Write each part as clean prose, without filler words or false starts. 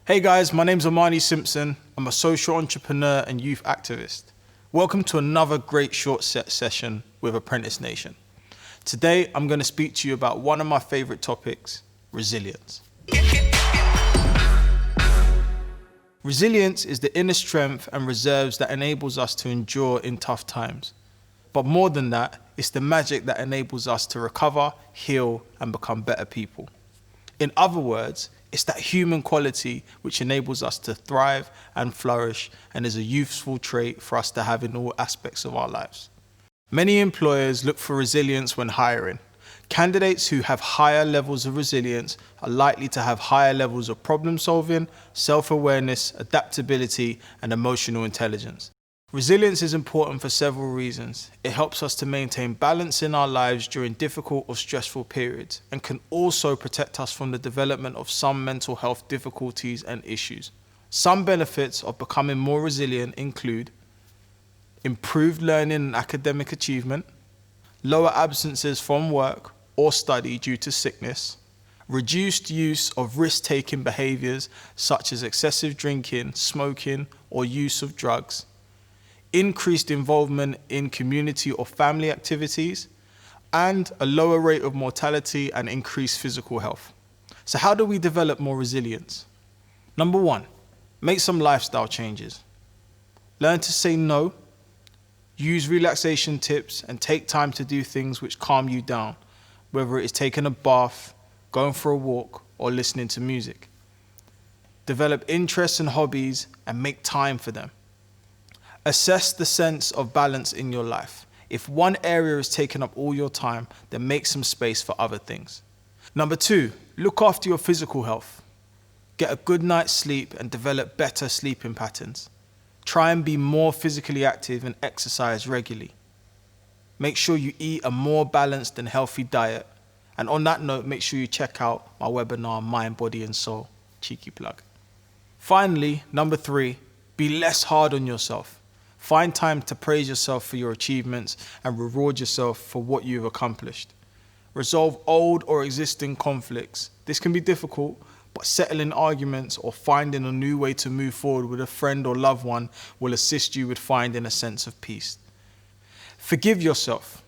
Hey guys, my name's Amani Simpson. I'm a social entrepreneur and youth activist. Welcome to another great short set session with Apprentice Nation. Today, I'm going to speak to you about one of my favorite topics, resilience. Resilience is the inner strength and reserves that enables us to endure in tough times. But more than that, it's the magic that enables us to recover, heal, and become better people. In other words, it's that human quality which enables us to thrive and flourish and is a useful trait for us to have in all aspects of our lives. Many employers look for resilience when hiring. Candidates who have higher levels of resilience are likely to have higher levels of problem solving, self-awareness, adaptability, and emotional intelligence. Resilience is important for several reasons. It helps us to maintain balance in our lives during difficult or stressful periods and can also protect us from the development of some mental health difficulties and issues. Some benefits of becoming more resilient include improved learning and academic achievement, lower absences from work or study due to sickness, reduced use of risk-taking behaviors such as excessive drinking, smoking, or use of drugs, increased involvement in community or family activities, and a lower rate of mortality and increased physical health. So how do we develop more resilience? Number one, make some lifestyle changes. Learn to say no, use relaxation tips, and take time to do things which calm you down, whether it is taking a bath, going for a walk, or listening to music. Develop interests and hobbies and make time for them. Assess the sense of balance in your life. If one area is taking up all your time, then make some space for other things. Number two, look after your physical health. Get a good night's sleep and develop better sleeping patterns. Try and be more physically active and exercise regularly. Make sure you eat a more balanced and healthy diet. And on that note, make sure you check out my webinar, Mind, Body and Soul. Cheeky plug. Finally, number three, be less hard on yourself. Find time to praise yourself for your achievements and reward yourself for what you've accomplished. Resolve old or existing conflicts. This can be difficult, but settling arguments or finding a new way to move forward with a friend or loved one will assist you with finding a sense of peace. Forgive yourself.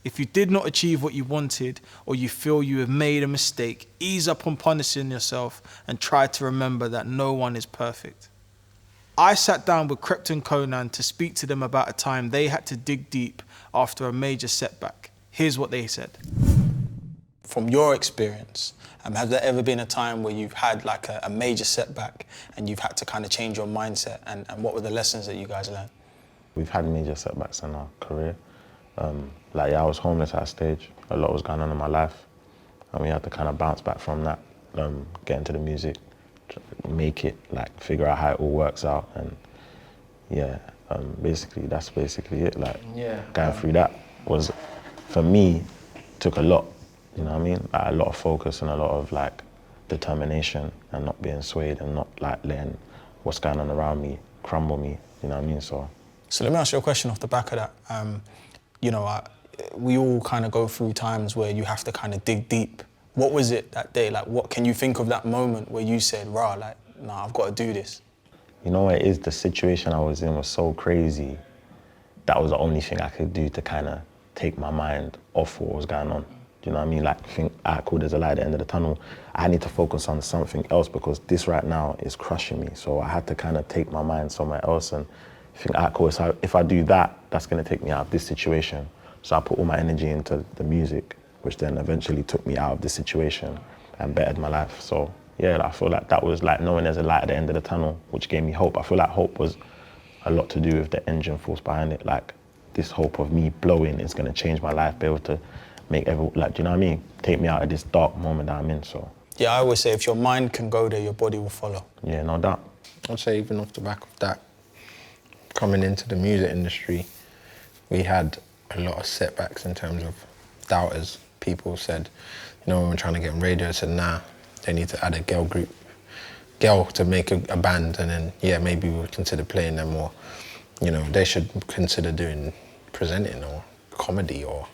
If you did not achieve what you wanted or you feel you have made a mistake, ease up on punishing yourself and try to remember that no one is perfect. I sat down with Krept and Konan to speak to them about a time they had to dig deep after a major setback. Here's what they said. From your experience, has there ever been a time where you've had like a major setback and you've had to kind of change your mindset, and what were the lessons that you guys learned? We've had major setbacks in our career. I was homeless at a stage. A lot was going on in my life, and we had to kind of bounce back from that, get into the music, make it, figure out how it all works out, and that's basically it. Going through that was, for me, took a lot. You know what I mean? A lot of focus and a lot of determination, and not being swayed and not letting what's going on around me crumble me. You know what I mean? So let me ask you a question off the back of that. We all kind of go through times where you have to kind of dig deep. What was it that day? What can you think of that moment where you said, nah, I've got to do this? You know what it is? The situation I was in was so crazy. That was the only thing I could do to kind of take my mind off what was going on. Do you know what I mean? Think, cool, there's a light at the end of the tunnel. I need to focus on something else because this right now is crushing me. So I had to kind of take my mind somewhere else and think, cool, so if I do that, that's going to take me out of this situation. So I put all my energy into the music, which then eventually took me out of this situation and bettered my life. So yeah, I feel like that was knowing there's a light at the end of the tunnel, which gave me hope. I feel like hope was a lot to do with the engine force behind it. This hope of me blowing is going to change my life, be able to make do you know what I mean? Take me out of this dark moment that I'm in, so. Yeah, I always say if your mind can go there, your body will follow. Yeah, no doubt. I'd say even off the back of that, coming into the music industry, we had a lot of setbacks in terms of doubters. People said, when we're trying to get on radio, said, nah, they need to add a girl to make a band, and then, maybe we'll consider playing them, or, they should consider doing presenting or comedy or,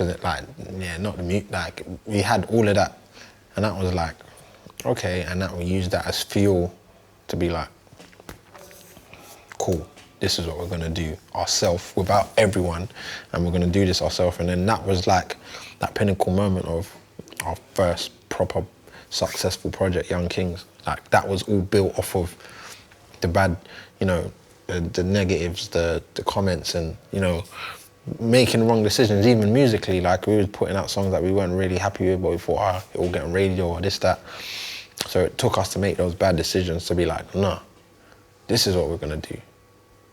not the mute. We had all of that, and that was okay, and that we use that as fuel to be like, cool, this is what we're gonna do ourselves without everyone, and we're gonna do this ourselves. And then that was like that pinnacle moment of our first proper successful project, Young Kings. Like that was all built off of the bad, you know, the negatives, the comments, and, you know, making wrong decisions, even musically. Like we was putting out songs that we weren't really happy with, but we thought, it will get on radio or this, that. So it took us to make those bad decisions to be like, no, this is what we're gonna do.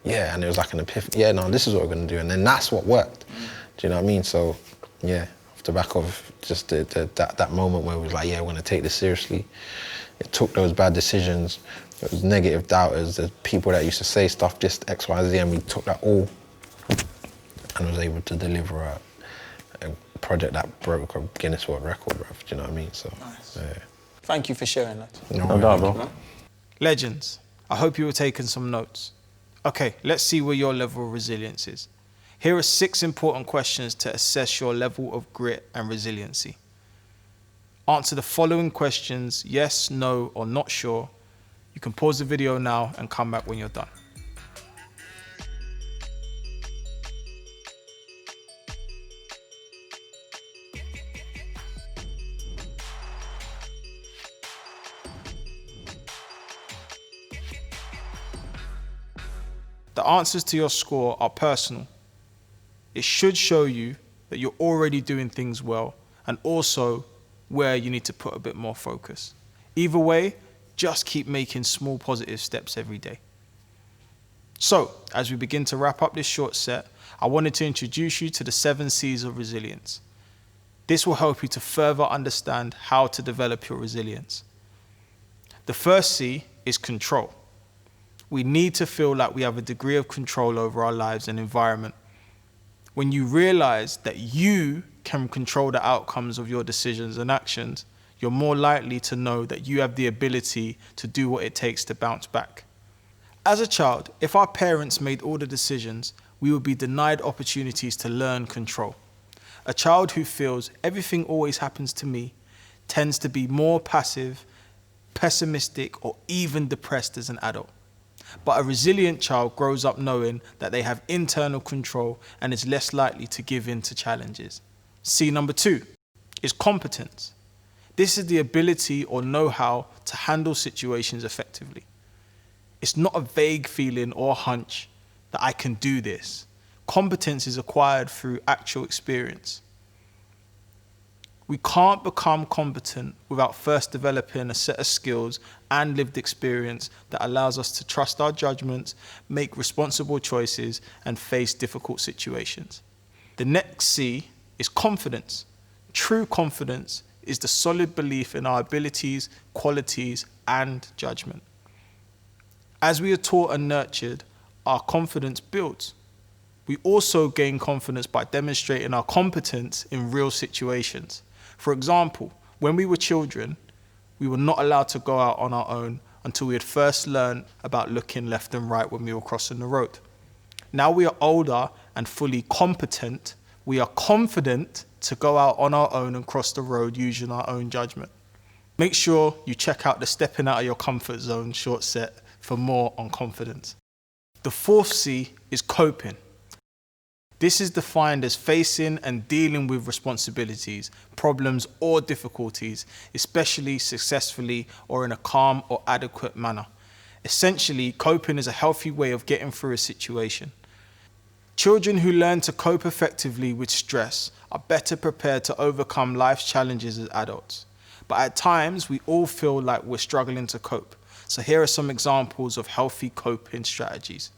Yeah, and it was like an epiphany. Yeah, no, this is what we're gonna do. And then that's what worked. Do you know what I mean? So, yeah, off the back of just that moment where we was like, yeah, we're gonna take this seriously. It took those bad decisions. It was negative doubters, the people that used to say stuff, just X, Y, Z, and we took that all and was able to deliver a project that broke a Guinness World Record, bruv. Do you know what I mean? So, nice. Yeah. Thank you for sharing that. No doubt, bro. Legends, I hope you were taking some notes. Okay, let's see where your level of resilience is. Here are 6 important questions to assess your level of grit and resiliency. Answer the following questions, yes, no, or not sure. You can pause the video now and come back when you're done. The answers to your score are personal. It should show you that you're already doing things well and also where you need to put a bit more focus. Either way, just keep making small positive steps every day. So, as we begin to wrap up this short set, I wanted to introduce you to the 7 C's of resilience. This will help you to further understand how to develop your resilience. The first C is control. We need to feel like we have a degree of control over our lives and environment. When you realize that you can control the outcomes of your decisions and actions, you're more likely to know that you have the ability to do what it takes to bounce back. As a child, if our parents made all the decisions, we would be denied opportunities to learn control. A child who feels everything always happens to me tends to be more passive, pessimistic, or even depressed as an adult. But a resilient child grows up knowing that they have internal control and is less likely to give in to challenges. C number 2 is competence. This is the ability or know-how to handle situations effectively. It's not a vague feeling or hunch that I can do this. Competence is acquired through actual experience. We can't become competent without first developing a set of skills and lived experience that allows us to trust our judgments, make responsible choices, and face difficult situations. The next C is confidence. True confidence is the solid belief in our abilities, qualities, and judgment. As we are taught and nurtured, our confidence builds. We also gain confidence by demonstrating our competence in real situations. For example, when we were children, we were not allowed to go out on our own until we had first learned about looking left and right when we were crossing the road. Now we are older and fully competent, we are confident to go out on our own and cross the road using our own judgment. Make sure you check out the Stepping Out of Your Comfort Zone short set for more on confidence. The 4th C is coping. This is defined as facing and dealing with responsibilities, problems, or difficulties, especially successfully or in a calm or adequate manner. Essentially, coping is a healthy way of getting through a situation. Children who learn to cope effectively with stress are better prepared to overcome life's challenges as adults. But at times, we all feel like we're struggling to cope. So here are some examples of healthy coping strategies.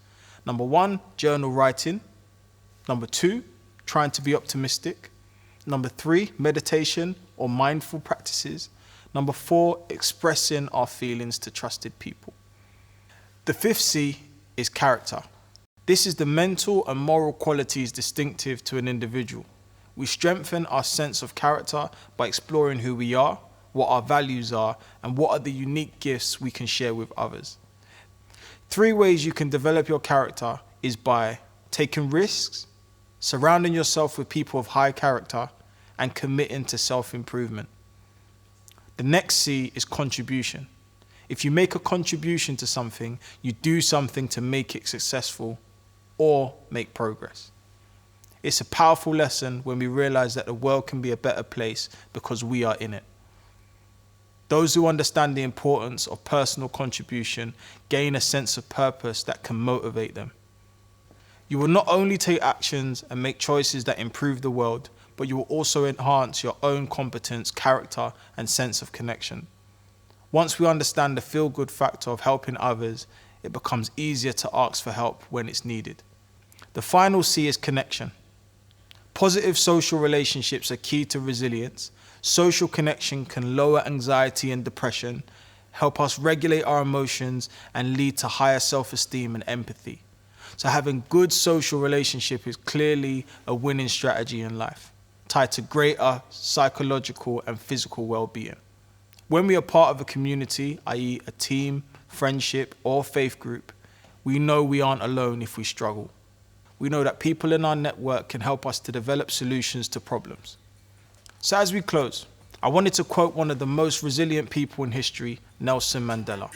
Number 1, journal writing. Number 2, trying to be optimistic. Number 3, meditation or mindful practices. Number 4, expressing our feelings to trusted people. The 5th C is character. This is the mental and moral qualities distinctive to an individual. We strengthen our sense of character by exploring who we are, what our values are, and what are the unique gifts we can share with others. 3 ways you can develop your character is by taking risks, surrounding yourself with people of high character, and committing to self-improvement. The next C is contribution. If you make a contribution to something, you do something to make it successful or make progress. It's a powerful lesson when we realize that the world can be a better place because we are in it. Those who understand the importance of personal contribution gain a sense of purpose that can motivate them. You will not only take actions and make choices that improve the world, but you will also enhance your own competence, character, and sense of connection. Once we understand the feel-good factor of helping others, it becomes easier to ask for help when it's needed. The final C is connection. Positive social relationships are key to resilience. Social connection can lower anxiety and depression, help us regulate our emotions, and lead to higher self-esteem and empathy. So having good social relationship is clearly a winning strategy in life, tied to greater psychological and physical well-being. When we are part of a community, i.e. a team, friendship, or faith group, we know we aren't alone if we struggle. We know that people in our network can help us to develop solutions to problems. So as we close, I wanted to quote one of the most resilient people in history, Nelson Mandela.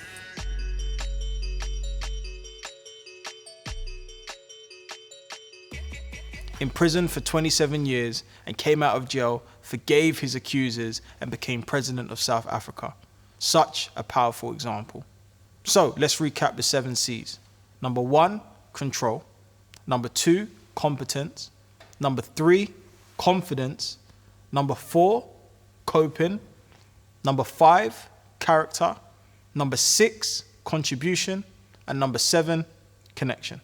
Imprisoned for 27 years and came out of jail, forgave his accusers and became president of South Africa. Such a powerful example. So let's recap the 7 C's. Number 1, control. Number 2, competence. Number 3, confidence. Number 4, coping. Number 5, character. Number 6, contribution. And number 7, connection.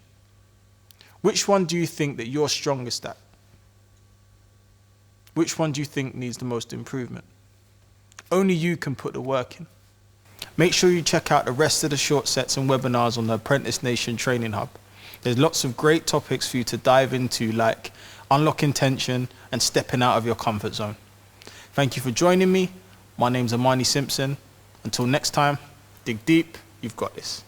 Which one do you think that you're strongest at? Which one do you think needs the most improvement? Only you can put the work in. Make sure you check out the rest of the short sets and webinars on the Apprentice Nation Training Hub. There's lots of great topics for you to dive into, like unlocking tension and stepping out of your comfort zone. Thank you for joining me. My name's Amani Simpson. Until next time, dig deep, you've got this.